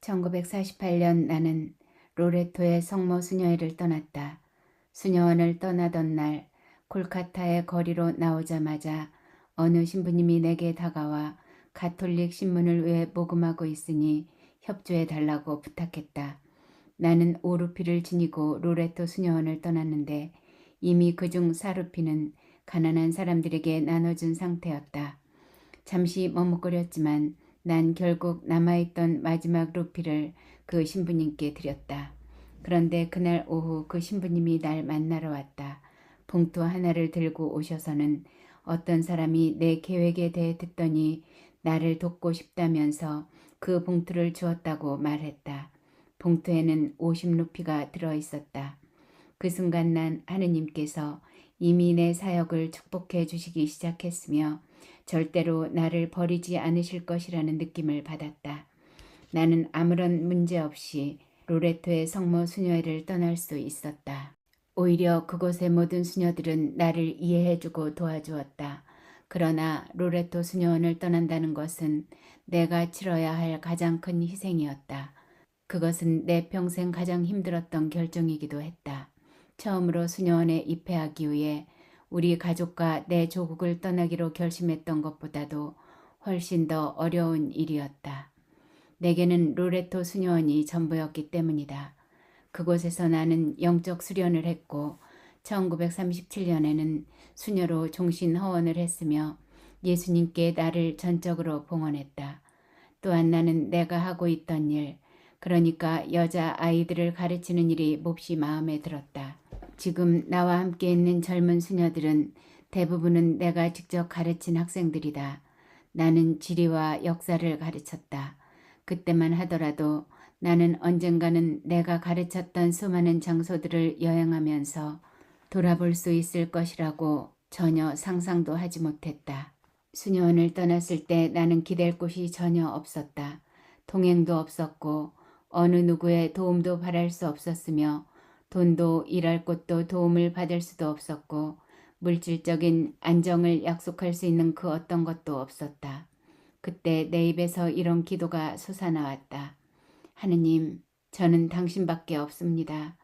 1948년 나는 로레토의 성모 수녀회를 떠났다. 수녀원을 떠나던 날 콜카타의 거리로 나오자마자 어느 신부님이 내게 다가와 가톨릭 신문을 위해 모금하고 있으니 협조해 달라고 부탁했다. 나는 오루피를 지니고 로레토 수녀원을 떠났는데 이미 그중 사루피는 가난한 사람들에게 나눠준 상태였다. 잠시 머뭇거렸지만 난 결국 남아있던 마지막 루피를 그 신부님께 드렸다. 그런데 그날 오후 그 신부님이 날 만나러 왔다. 봉투 하나를 들고 오셔서는 어떤 사람이 내 계획에 대해 듣더니 나를 돕고 싶다면서 그 봉투를 주었다고 말했다. 봉투에는 50루피가 들어있었다. 그 순간 난 하느님께서 이미 내 사역을 축복해 주시기 시작했으며 절대로 나를 버리지 않으실 것이라는 느낌을 받았다. 나는 아무런 문제 없이 로레토의 성모 수녀회를 떠날 수 있었다. 오히려 그곳의 모든 수녀들은 나를 이해해주고 도와주었다. 그러나 로레토 수녀원을 떠난다는 것은 내가 치러야 할 가장 큰 희생이었다. 그것은 내 평생 가장 힘들었던 결정이기도 했다. 처음으로 수녀원에 입회하기 위해 우리 가족과 내 조국을 떠나기로 결심했던 것보다도 훨씬 더 어려운 일이었다. 내게는 로레토 수녀원이 전부였기 때문이다. 그곳에서 나는 영적 수련을 했고 1937년에는 수녀로 종신 허원을 했으며 예수님께 나를 전적으로 봉헌했다. 또한 나는 내가 하고 있던 일, 그러니까 여자 아이들을 가르치는 일이 몹시 마음에 들었다. 지금 나와 함께 있는 젊은 수녀들은 대부분은 내가 직접 가르친 학생들이다. 나는 지리와 역사를 가르쳤다. 그때만 하더라도 나는 언젠가는 내가 가르쳤던 수많은 장소들을 여행하면서 돌아볼 수 있을 것이라고 전혀 상상도 하지 못했다. 수녀원을 떠났을 때 나는 기댈 곳이 전혀 없었다. 동행도 없었고 어느 누구의 도움도 바랄 수 없었으며 돈도 일할 곳도 도움을 받을 수도 없었고 물질적인 안정을 약속할 수 있는 그 어떤 것도 없었다. 그때 내 입에서 이런 기도가 솟아나왔다. 하느님, 저는 당신밖에 없습니다.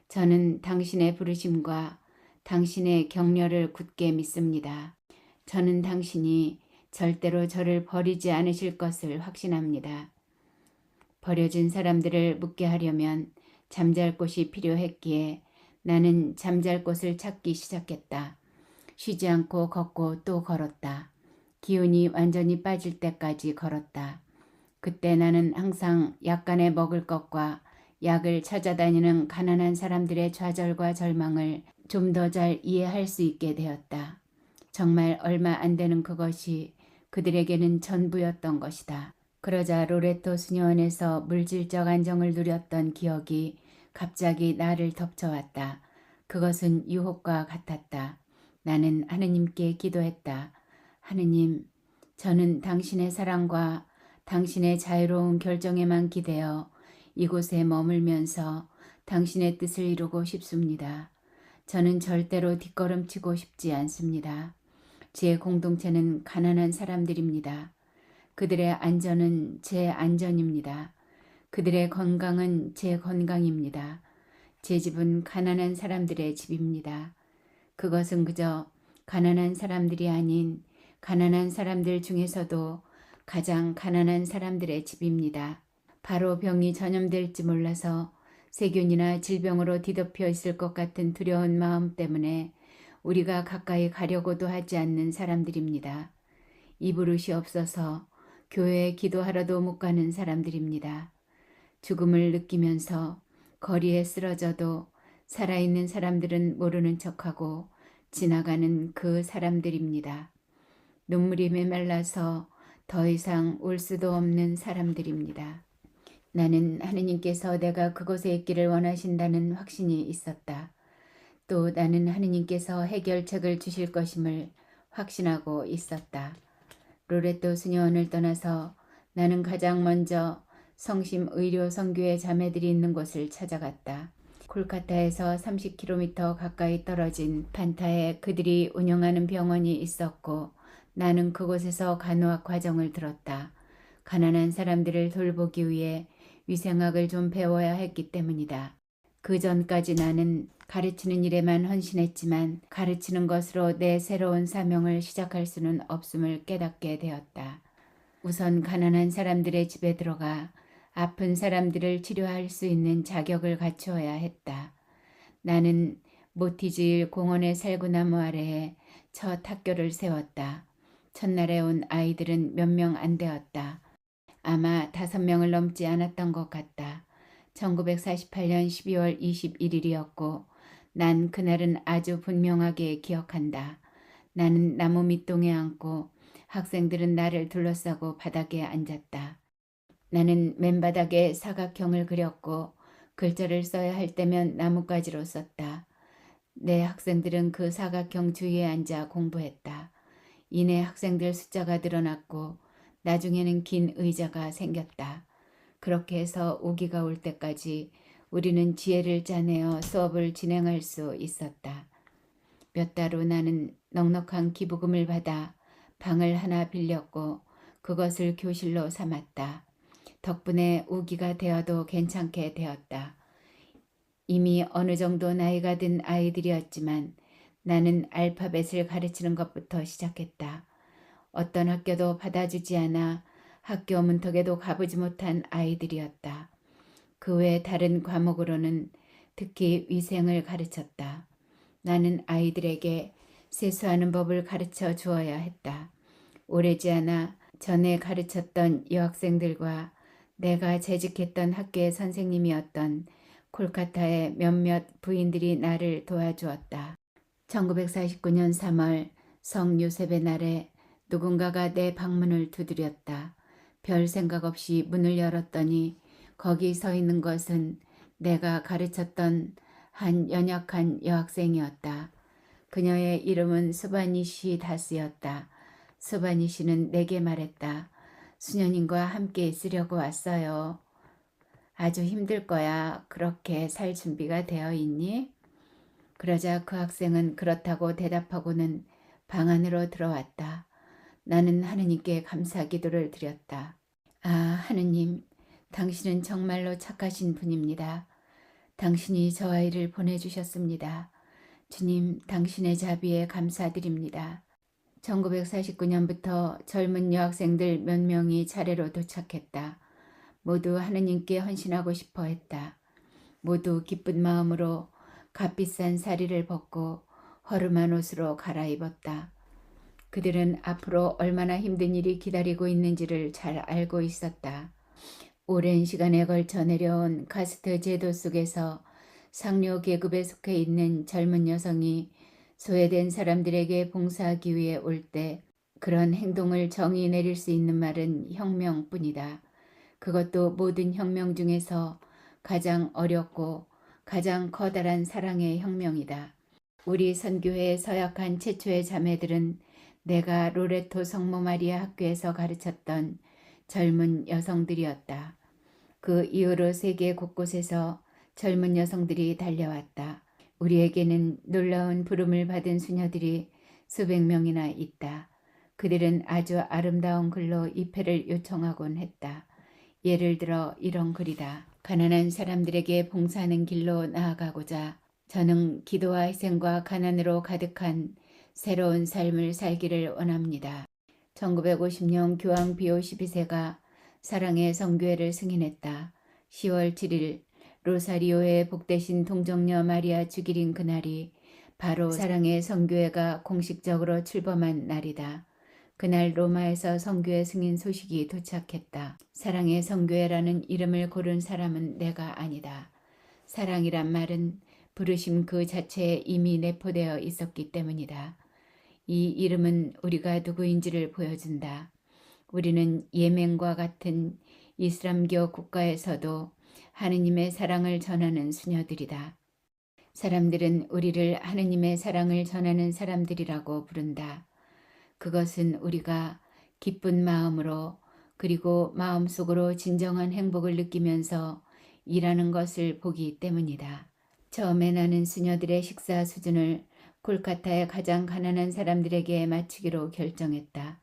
저는 당신의 부르심과 당신의 격려를 굳게 믿습니다. 저는 당신이 절대로 저를 버리지 않으실 것을 확신합니다. 버려진 사람들을 묻게 하려면 잠잘 곳이 필요했기에 나는 잠잘 곳을 찾기 시작했다. 쉬지 않고 걷고 또 걸었다. 기운이 완전히 빠질 때까지 걸었다. 그때 나는 항상 약간의 먹을 것과 약을 찾아다니는 가난한 사람들의 좌절과 절망을 좀 더 잘 이해할 수 있게 되었다. 정말 얼마 안 되는 그것이 그들에게는 전부였던 것이다. 그러자 로레토 수녀원에서 물질적 안정을 누렸던 기억이 갑자기 나를 덮쳐왔다. 그것은 유혹과 같았다. 나는 하느님께 기도했다. 하느님, 저는 당신의 사랑과 당신의 자유로운 결정에만 기대어 이곳에 머물면서 당신의 뜻을 이루고 싶습니다. 저는 절대로 뒷걸음치고 싶지 않습니다. 제 공동체는 가난한 사람들입니다. 그들의 안전은 제 안전입니다. 그들의 건강은 제 건강입니다. 제 집은 가난한 사람들의 집입니다. 그것은 그저 가난한 사람들이 아닌 가난한 사람들 중에서도 가장 가난한 사람들의 집입니다. 바로 병이 전염될지 몰라서 세균이나 질병으로 뒤덮여 있을 것 같은 두려운 마음 때문에 우리가 가까이 가려고도 하지 않는 사람들입니다. 이 버릇이 없어서 교회에 기도하러도 못 가는 사람들입니다. 죽음을 느끼면서 거리에 쓰러져도 살아있는 사람들은 모르는 척하고 지나가는 그 사람들입니다. 눈물이 메말라서 더 이상 울 수도 없는 사람들입니다. 나는 하느님께서 내가 그곳에 있기를 원하신다는 확신이 있었다. 또 나는 하느님께서 해결책을 주실 것임을 확신하고 있었다. 로레토 수녀원을 떠나서 나는 가장 먼저 성심 의료 선교의 자매들이 있는 곳을 찾아갔다. 콜카타에서 30km 가까이 떨어진 판타에 그들이 운영하는 병원이 있었고 나는 그곳에서 간호학 과정을 들었다. 가난한 사람들을 돌보기 위해 위생학을 좀 배워야 했기 때문이다. 그 전까지 나는 가르치는 일에만 헌신했지만 가르치는 것으로 내 새로운 사명을 시작할 수는 없음을 깨닫게 되었다. 우선 가난한 사람들의 집에 들어가 아픈 사람들을 치료할 수 있는 자격을 갖추어야 했다. 나는 모티즈일 공원의 살구나무 아래에 첫 학교를 세웠다. 첫날에 온 아이들은 몇 명 안 되었다. 아마 5명을 넘지 않았던 것 같다. 1948년 12월 21일이었고 난 그날은 아주 분명하게 기억한다. 나는 나무 밑동에 앉고 학생들은 나를 둘러싸고 바닥에 앉았다. 나는 맨바닥에 사각형을 그렸고 글자를 써야 할 때면 나뭇가지로 썼다. 내 학생들은 그 사각형 주위에 앉아 공부했다. 이내 학생들 숫자가 늘어났고 나중에는 긴 의자가 생겼다. 그렇게 해서 우기가 올 때까지 우리는 지혜를 짜내어 수업을 진행할 수 있었다. 몇 달 후 나는 넉넉한 기부금을 받아 방을 하나 빌렸고 그것을 교실로 삼았다. 덕분에 우기가 되어도 괜찮게 되었다. 이미 어느 정도 나이가 든 아이들이었지만 나는 알파벳을 가르치는 것부터 시작했다. 어떤 학교도 받아주지 않아 학교 문턱에도 가보지 못한 아이들이었다. 그 외 다른 과목으로는 특히 위생을 가르쳤다. 나는 아이들에게 세수하는 법을 가르쳐 주어야 했다. 오래지 않아 전에 가르쳤던 여학생들과 내가 재직했던 학교의 선생님이었던 콜카타의 몇몇 부인들이 나를 도와주었다. 1949년 3월 성 요셉의 날에 누군가가 내 방문을 두드렸다. 별 생각 없이 문을 열었더니 거기 서 있는 것은 내가 가르쳤던 한 연약한 여학생이었다. 그녀의 이름은 스바니시 다스였다. 스바니시는 내게 말했다. 수녀님과 함께 있으려고 왔어요. 아주 힘들 거야. 그렇게 살 준비가 되어 있니? 그러자 그 학생은 그렇다고 대답하고는 방 안으로 들어왔다. 나는 하느님께 감사 기도를 드렸다. 아, 하느님, 당신은 정말로 착하신 분입니다. 당신이 저 아이를 보내주셨습니다. 주님, 당신의 자비에 감사드립니다. 1949년부터 젊은 여학생들 몇 명이 차례로 도착했다. 모두 하느님께 헌신하고 싶어 했다. 모두 기쁜 마음으로 값비싼 사리를 벗고 허름한 옷으로 갈아입었다. 그들은 앞으로 얼마나 힘든 일이 기다리고 있는지를 잘 알고 있었다. 오랜 시간에 걸쳐 내려온 카스트 제도 속에서 상류 계급에 속해 있는 젊은 여성이 소외된 사람들에게 봉사하기 위해 올 때 그런 행동을 정의 내릴 수 있는 말은 혁명뿐이다. 그것도 모든 혁명 중에서 가장 어렵고 가장 커다란 사랑의 혁명이다. 우리 선교회의 서약한 최초의 자매들은 내가 로레토 성모 마리아 학교에서 가르쳤던 젊은 여성들이었다. 그 이후로 세계 곳곳에서 젊은 여성들이 달려왔다. 우리에게는 놀라운 부름을 받은 수녀들이 수백 명이나 있다. 그들은 아주 아름다운 글로 입회를 요청하곤 했다. 예를 들어 이런 글이다. 가난한 사람들에게 봉사하는 길로 나아가고자 저는 기도와 희생과 가난으로 가득한 새로운 삶을 살기를 원합니다. 1950년 교황 비오 12세가 사랑의 성교회를 승인했다. 10월 7일 로사리오의 복되신 동정녀 마리아 주기린 그날이 바로 사랑의 성교회가 공식적으로 출범한 날이다. 그날 로마에서 성교회 승인 소식이 도착했다. 사랑의 성교회라는 이름을 고른 사람은 내가 아니다. 사랑이란 말은 부르심 그 자체에 이미 내포되어 있었기 때문이다. 이 이름은 우리가 누구인지를 보여준다. 우리는 예멘과 같은 이슬람교 국가에서도 하느님의 사랑을 전하는 수녀들이다. 사람들은 우리를 하느님의 사랑을 전하는 사람들이라고 부른다. 그것은 우리가 기쁜 마음으로 그리고 마음속으로 진정한 행복을 느끼면서 일하는 것을 보기 때문이다. 처음에 나는 수녀들의 식사 수준을 콜카타의 가장 가난한 사람들에게 맞추기로 결정했다.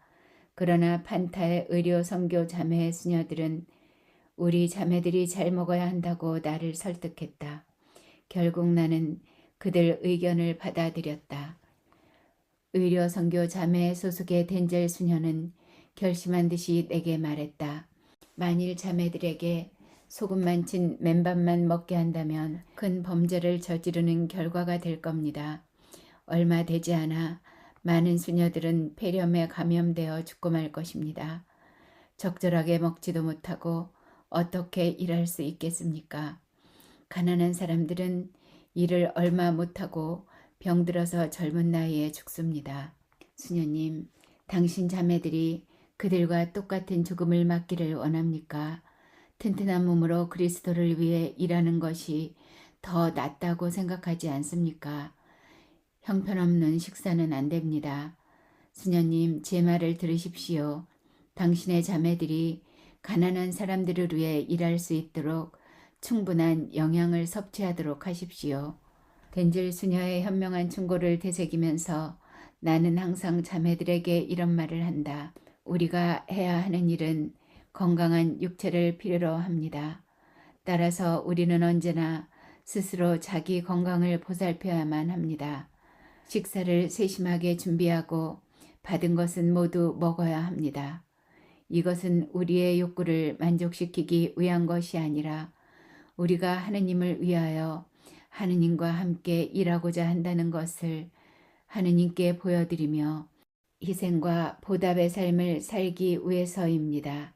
그러나 판타의 의료 선교 자매의 수녀들은 우리 자매들이 잘 먹어야 한다고 나를 설득했다. 결국 나는 그들 의견을 받아들였다. 의료선교 자매 소속의 덴젤 수녀는 결심한 듯이 내게 말했다. 만일 자매들에게 소금만 친 맨밥만 먹게 한다면 큰 범죄를 저지르는 결과가 될 겁니다. 얼마 되지 않아 많은 수녀들은 폐렴에 감염되어 죽고 말 것입니다. 적절하게 먹지도 못하고 어떻게 일할 수 있겠습니까? 가난한 사람들은 일을 얼마 못하고 병들어서 젊은 나이에 죽습니다. 수녀님, 당신 자매들이 그들과 똑같은 죽음을 맞기를 원합니까? 튼튼한 몸으로 그리스도를 위해 일하는 것이 더 낫다고 생각하지 않습니까? 형편없는 식사는 안 됩니다. 수녀님, 제 말을 들으십시오. 당신의 자매들이 가난한 사람들을 위해 일할 수 있도록 충분한 영양을 섭취하도록 하십시오. 덴젤 수녀의 현명한 충고를 되새기면서 나는 항상 자매들에게 이런 말을 한다. 우리가 해야 하는 일은 건강한 육체를 필요로 합니다. 따라서 우리는 언제나 스스로 자기 건강을 보살펴야만 합니다. 식사를 세심하게 준비하고 받은 것은 모두 먹어야 합니다. 이것은 우리의 욕구를 만족시키기 위한 것이 아니라 우리가 하느님을 위하여 하느님과 함께 일하고자 한다는 것을 하느님께 보여드리며 희생과 보답의 삶을 살기 위해서입니다.